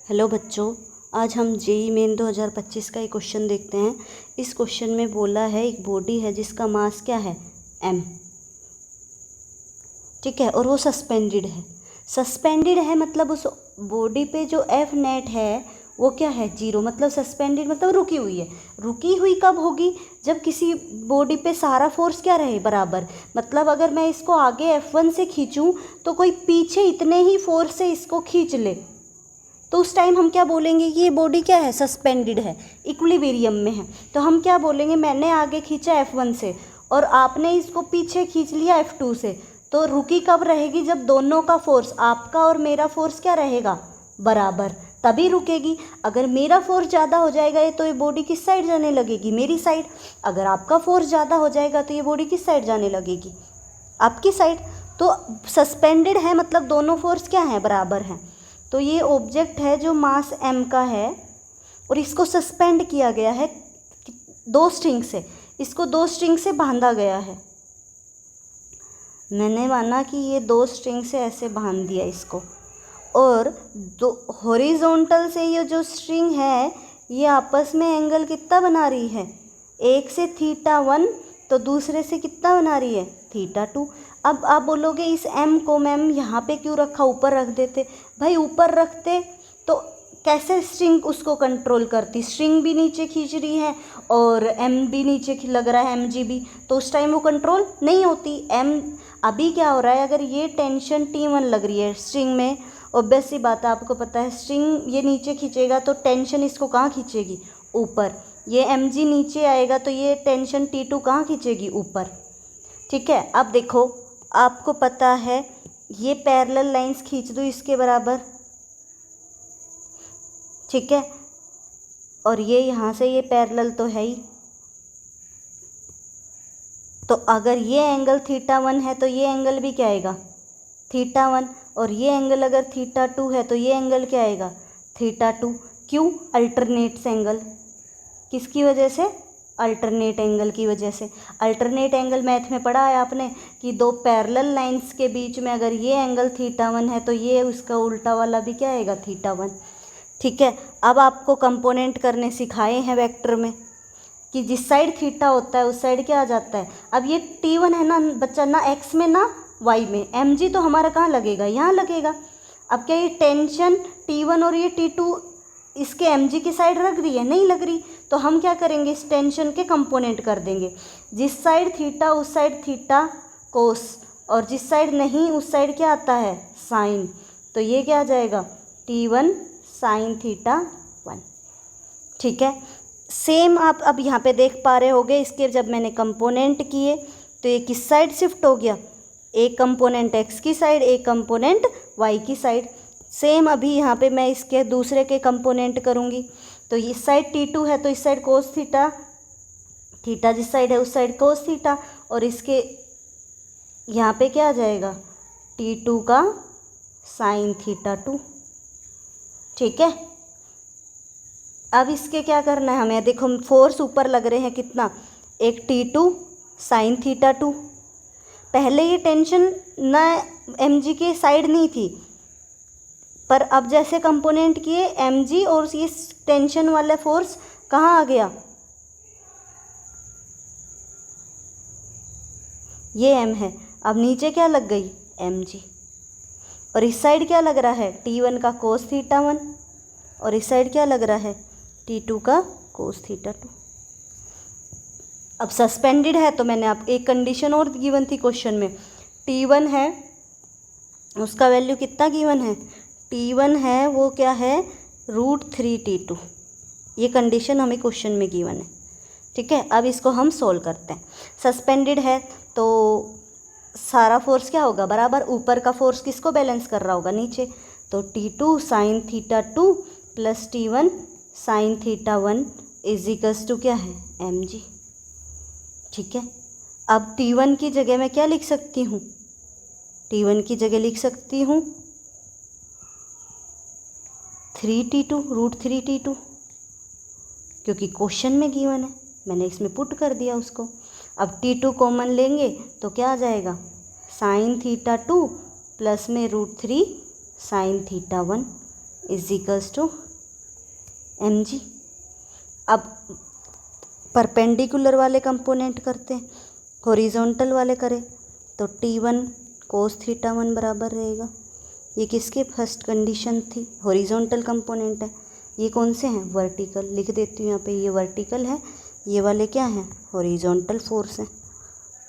Hello बच्चों, आज हम जेईई मेन 2025 का एक क्वेश्चन देखते हैं। इस क्वेश्चन में बोला है एक बॉडी है जिसका मास क्या है m, ठीक है, और वो सस्पेंडेड है। सस्पेंडेड है मतलब उस बॉडी पे जो एफ नेट है वो क्या है 0, मतलब सस्पेंडेड मतलब रुकी हुई है। रुकी हुई कब होगी? जब किसी बॉडी पे सारा फोर्स क्या रहे बराबर। मतलब अगर मैं इसको आगे F1 से खींचूं तो कोई पीछे इतने ही फोर्स से इसको खींच ले तो उस टाइम हम क्या बोलेंगे कि ये बॉडी क्या है सस्पेंडेड है, इक्विलिब्रियम में है। तो हम क्या बोलेंगे, मैंने आगे खींचा F1 से और आपने इसको पीछे खींच लिया F2 से, तो रुकी कब रहेगी? जब दोनों का फोर्स, आपका और मेरा फोर्स क्या रहेगा बराबर, तभी रुकेगी। अगर मेरा फोर्स ज़्यादा हो जाएगा तो ये बॉडी किस साइड जाने लगेगी? मेरी साइड। अगर आपका फोर्स ज़्यादा हो जाएगा तो ये बॉडी किस साइड जाने लगेगी? आपकी साइड। तो सस्पेंडेड है मतलब दोनों फोर्स क्या हैं बराबर हैं। तो ये ऑब्जेक्ट है जो मास m का है और इसको सस्पेंड किया गया है दो स्ट्रिंग से। इसको दो स्ट्रिंग से बांधा गया है। मैंने माना कि ये दो स्ट्रिंग से ऐसे बांध दिया इसको, और दो हॉरिजॉन्टल से ये जो स्ट्रिंग है ये आपस में एंगल कितना बना रही है? एक से θ1 तो दूसरे से कितना बना रही है θ2। अब आप बोलोगे इस m को मैम यहाँ पे क्यों रखा, ऊपर रख देते। भाई ऊपर रखते तो कैसे स्ट्रिंग उसको कंट्रोल करती? स्ट्रिंग भी नीचे खींच रही है और m भी नीचे लग रहा है, mg भी, तो उस टाइम वो कंट्रोल नहीं होती। m अभी क्या हो रहा है, अगर ये टेंशन T1 लग रही है स्ट्रिंग में, ऑब्वियस सी बात है, आपको पता है स्ट्रिंग ये नीचे खींचेगा तो टेंशन इसको कहाँ खींचेगी? ऊपर। ये mg नीचे आएगा तो ये टेंशन T2 कहाँ खींचेगी? ऊपर। ठीक है, अब देखो आपको पता है ये पैरेलल लाइंस खींच दो इसके बराबर, ठीक है, और ये यहाँ से ये पैरेलल तो है ही। तो अगर ये एंगल θ1 है तो ये एंगल भी क्या आएगा θ1, और ये एंगल अगर θ2 है तो ये एंगल क्या आएगा θ2। क्यों? Alternate angle. किसकी वजह से? अल्टरनेट एंगल की वजह से। अल्टरनेट एंगल मैथ में पढ़ा है आपने कि दो पैरेलल लाइंस के बीच में अगर ये एंगल θ1 है तो ये उसका उल्टा वाला भी क्या आएगा θ1। ठीक है, अब आपको कंपोनेंट करने सिखाए हैं वेक्टर में कि जिस साइड थीटा होता है उस साइड क्या आ जाता है। अब ये T1 है ना बच्चा, ना x में ना y में, mg तो हमारा कहाँ लगेगा? यहाँ लगेगा। अब क्या ये टेंशन T1 और ये T2 इसके mg की साइड लग रही है? नहीं लग रही। तो हम क्या करेंगे, इस टेंशन के कंपोनेंट कर देंगे। जिस साइड थीटा उस साइड थीटा कोस, और जिस साइड नहीं उस साइड क्या आता है साइन। तो ये क्या आ जाएगा T1 साइन θ1। ठीक है, सेम आप अब यहाँ पे देख पा रहे होगे, इसके जब मैंने कंपोनेंट किए तो ये किस साइड शिफ्ट हो गया? एक कंपोनेंट x की साइड, एक कंपोनेंट y की साइड। सेम अभी यहाँ पे मैं इसके दूसरे के कंपोनेंट करूँगी। तो इस साइड T2 है तो इस साइड कोस थीटा, थीटा जिस साइड है उस साइड कोस थीटा, और इसके यहाँ पे क्या आ जाएगा T2 का साइन θ2। ठीक है, अब इसके क्या करना है हमें? देखो फोर्स ऊपर लग रहे हैं कितना, एक T2 साइन θ2। पहले ये टेंशन ना mg के साइड नहीं थी, पर अब जैसे कंपोनेंट किए mg और ये टेंशन वाला फोर्स कहाँ आ गया? ये m है, अब नीचे क्या लग गई mg, और इस साइड क्या लग रहा है T1 का कोस θ1, और इस साइड क्या लग रहा है T2 का कोस θ2। अब सस्पेंडेड है तो मैंने आप एक कंडीशन और गिवन थी क्वेश्चन में, T1 है उसका वैल्यू कितना गिवन है? T1 है वो क्या है √3T2। ये कंडीशन हमें क्वेश्चन में गिवन है। ठीक है, अब इसको हम सोल्व करते हैं। सस्पेंडेड है तो सारा फोर्स क्या होगा बराबर, ऊपर का फोर्स किसको बैलेंस कर रहा होगा? नीचे। तो T2 sine θ2 plus T1 sine θ1 is equals to क्या है mg। ठीक है, अब T1 की जगह मैं क्या लिख सकती हूँ? T1 की जगह लिख सकती हूँ 3T2 √3T2, क्योंकि क्वेश्चन में गिवन है, मैंने इसमें पुट कर दिया उसको। अब T2 कॉमन लेंगे तो क्या आ जाएगा साइन θ2 प्लस में √3 sine θ1 is equals to mg। अब परपेंडिकुलर वाले कंपोनेंट करते हैं, हॉरिजॉन्टल वाले करें तो T1 cos θ1 बराबर रहेगा। ये किसके फर्स्ट कंडीशन थी, हॉरिजॉन्टल कंपोनेंट है। ये कौन से हैं, वर्टिकल। लिख देती हूँ यहाँ पे, ये वर्टिकल है, ये वाले क्या हैं, हॉरिजॉन्टल फोर्स हैं।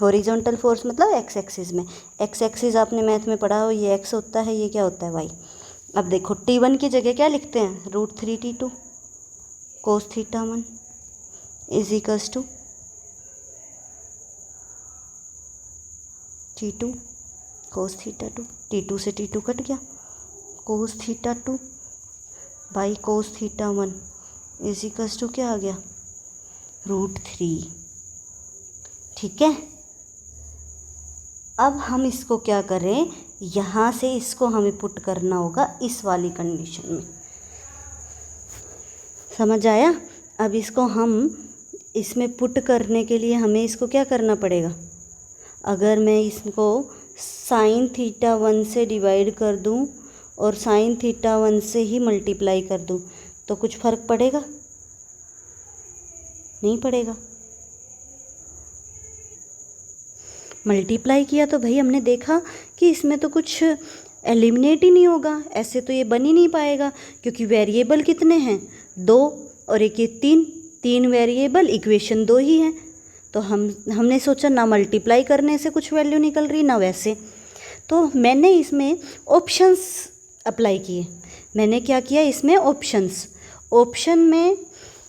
हॉरिजॉन्टल फोर्स मतलब एक्स एक्सिस में। एक्स एक्सिस आपने मैथ में पढ़ा हो, ये एक्स होता है, ये क्या होता है, वाई। अब देखो T1 की जगह क्या लिखते हैं, √3T2 cos θ1 is equals to T2 cos θ2। T2 से T2 कट गया, cos θ2 by cos θ1 is equals to क्या आ गया, √3। ठीक है। अब हम इसको क्या करें, यहाँ से इसको हमें पुट करना होगा इस वाली कंडीशन में। समझ आया। अब इसको हम इसमें पुट करने के लिए हमें इसको क्या करना पड़ेगा, अगर मैं इसको sin θ1 से डिवाइड कर दूं और sin θ1 से ही मल्टीप्लाई कर दूं तो कुछ फ़र्क पड़ेगा, नहीं पड़ेगा। मल्टीप्लाई किया तो भाई हमने देखा कि इसमें तो कुछ एलिमिनेट ही नहीं होगा, ऐसे तो ये बन ही नहीं पाएगा, क्योंकि वेरिएबल कितने हैं, 2 और एक ये 3 वेरिएबल, इक्वेशन 2 ही है। तो हमने सोचा ना मल्टीप्लाई करने से कुछ वैल्यू निकल रही ना वैसे, तो मैंने इसमें ऑप्शंस अप्लाई किए। मैंने क्या किया, इसमें ऑप्शन में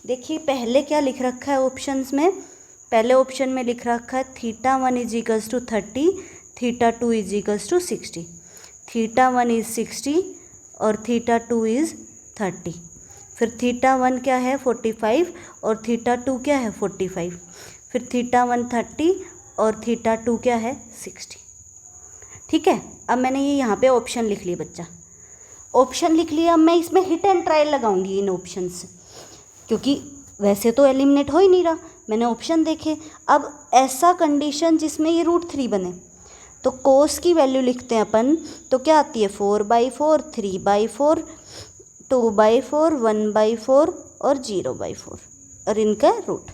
देखिए पहले क्या लिख रखा है ऑप्शंस में, पहले ऑप्शन में लिख रखा है θ1 is equals to 30, θ2 is equals to 60। θ1 is 60 और θ2 इज 30। फिर θ1 क्या है 45 और θ2 क्या है 45। फिर θ1 30 और θ2 क्या है 60। ठीक है। अब मैंने ये यहाँ पे ऑप्शन लिख लिए बच्चा, ऑप्शन लिख लिया। अब मैं इसमें हिट एंड ट्रायल लगाऊंगी इन ऑप्शन से, क्योंकि वैसे तो एलिमिनेट हो ही नहीं रहा। मैंने ऑप्शन देखे। अब ऐसा कंडीशन जिसमें ये √3 बने, तो कोस की वैल्यू लिखते हैं अपन, तो क्या आती है 4/4, 3/4, 2/4, 1/4 और 0/4 और इनका रूट।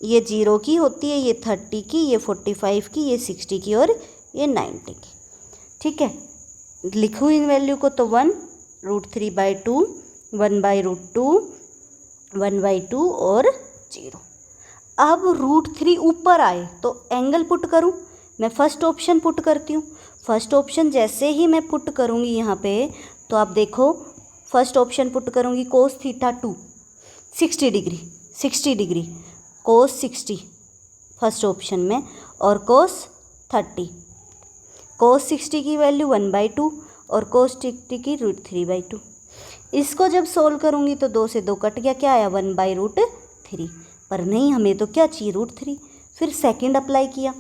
ये 0 की होती है, ये 30 की, ये 45 की, ये 60 की और ये 90 की। ठीक है। लिखूँ इन वैल्यू को तो 1 √3/2, 1/√2, 1/2 और 0। अब √3 ऊपर आए तो एंगल पुट करूं, मैं फर्स्ट ऑप्शन पुट करती हूँ। फर्स्ट ऑप्शन जैसे ही मैं पुट करूँगी यहाँ पे, तो आप देखो फर्स्ट ऑप्शन पुट करूँगी cos θ2 60 degree, cos 60 first option में, और cos 30। cos 60 की वैल्यू 1/2 और cos 60 की √3/2। इसको जब सोल्व करूँगी तो 2 से 2 कट गया, क्या आया 1/√3। पर नहीं, हमें तो क्या चाहिए √3। फिर सेकंड अप्लाई किया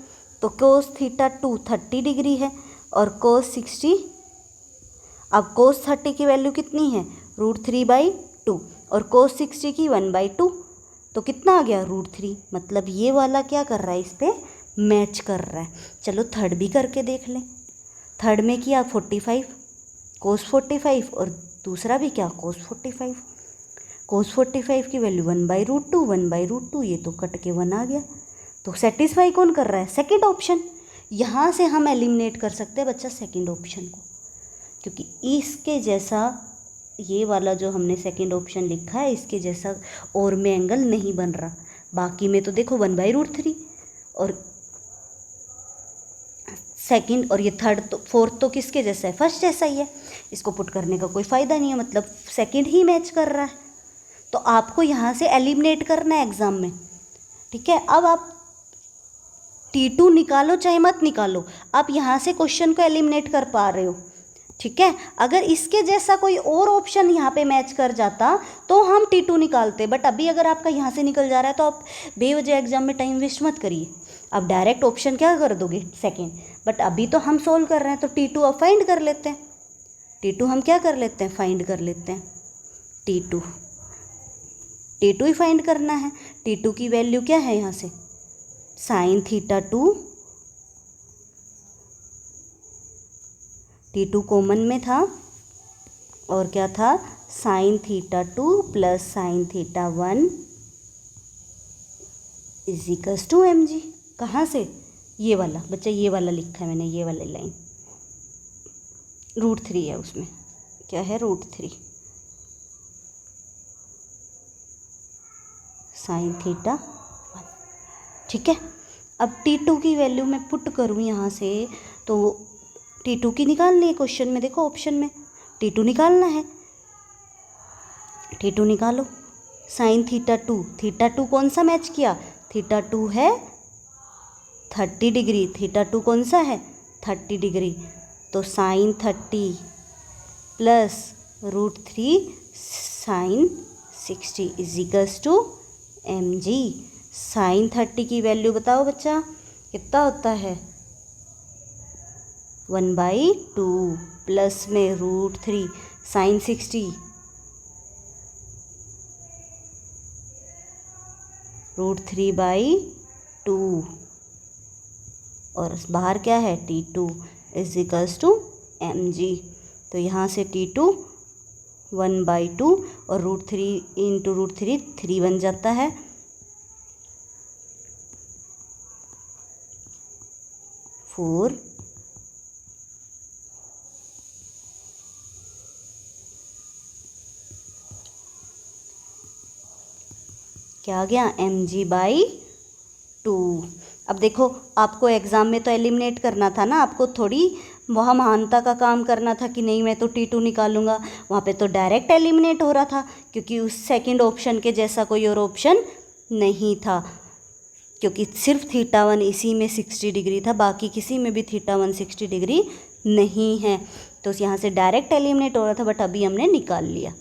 तो cos θ2 30 डिग्री है और cos 60, अब cos 30 की वैल्यू कितनी है √3/2 और cos 60 की 1/2, तो कितना आ गया √3। मतलब ये वाला क्या कर रहा है, इस पर मैच कर रहा है। चलो थर्ड भी करके देख लें। थर्ड में किया 45 cos 45 और दूसरा भी क्या cos 45। cos 45 की वैल्यू 1/√2, 1/√2, ये तो कट के 1 आ गया। तो सेटिस्फाई कौन कर रहा है, सेकंड ऑप्शन। यहाँ से हम एलिमिनेट कर सकते हैं बच्चा सेकंड ऑप्शन को, क्योंकि इसके जैसा ये वाला जो हमने सेकंड ऑप्शन लिखा है, इसके जैसा और में एंगल नहीं बन रहा। बाकी में तो देखो 1/√3 और सेकंड, और ये थर्ड तो फोर्थ तो किसके जैसा है, फर्स्ट जैसा ही है। इसको पुट करने का कोई फ़ायदा नहीं है, मतलब सेकंड ही मैच कर रहा है। तो आपको यहाँ से एलिमिनेट करना है एग्ज़ाम में। ठीक है। अब आप T2 निकालो चाहे मत निकालो, आप यहाँ से क्वेश्चन को एलिमिनेट कर पा रहे हो। ठीक है। अगर इसके जैसा कोई और ऑप्शन यहाँ पे मैच कर जाता तो हम T2 निकालते, बट अभी अगर आपका यहाँ से निकल जा रहा है तो आप बेवजह एग्जाम में टाइम वेस्ट मत करिए। अब डायरेक्ट ऑप्शन क्या कर दोगे, सेकेंड। बट अभी तो हम सोल्व कर रहे हैं, तो T2 अब फाइंड कर लेते हैं। T2 हम क्या कर लेते हैं, फाइंड कर लेते हैं। T2 ही फाइंड करना है। T2 की वैल्यू क्या है यहाँ से, sin θ2, T2 कॉमन में था और क्या था sine theta 2 plus sine theta 1 is equals to M G. कहाँ से? ये वाला बच्चा, ये वाला लिखा है मैंने, ये वाली लाइन √3 है, उसमें क्या है √3 साइन थीटा 1। ठीक है, अब T2 की वैल्यू मैं पुट करूँ यहाँ से तो T2 की निकालनी है क्वेश्चन में, देखो ऑप्शन में T2 निकालना है। T2 निकालो, साइन थीटा 2 कौन सा मैच किया? थीटा 2 है 30 डिग्री, थीटा 2 कौन सा है 30 डिग्री, तो sine 30 plus √3 sine 60 is equals to M G. Sine 30 की वैल्यू बताओ बच्चा कितना होता है? 1/2 प्लस में √3 साइन 60 √3/2 और बाहर क्या है T2 is equals to M G. तो यहाँ से T2 1/2 और √3 इंटू √3 3 बन जाता है, 4 क्या आ गया mg/2। अब देखो आपको एग्ज़ाम में तो एलिमिनेट करना था ना, आपको थोड़ी वहाँ महानता का काम करना था कि नहीं मैं तो T2 निकालूंगा। वहाँ पे तो डायरेक्ट एलिमिनेट हो रहा था क्योंकि उस सेकंड ऑप्शन के जैसा कोई और ऑप्शन नहीं था, क्योंकि सिर्फ थीटा 1 इसी में 60 डिग्री था, बाकी किसी में भी थीटा 1 60 डिग्री नहीं है। तो यहाँ से डायरेक्ट एलिमिनेट हो रहा था, बट अभी हमने निकाल लिया।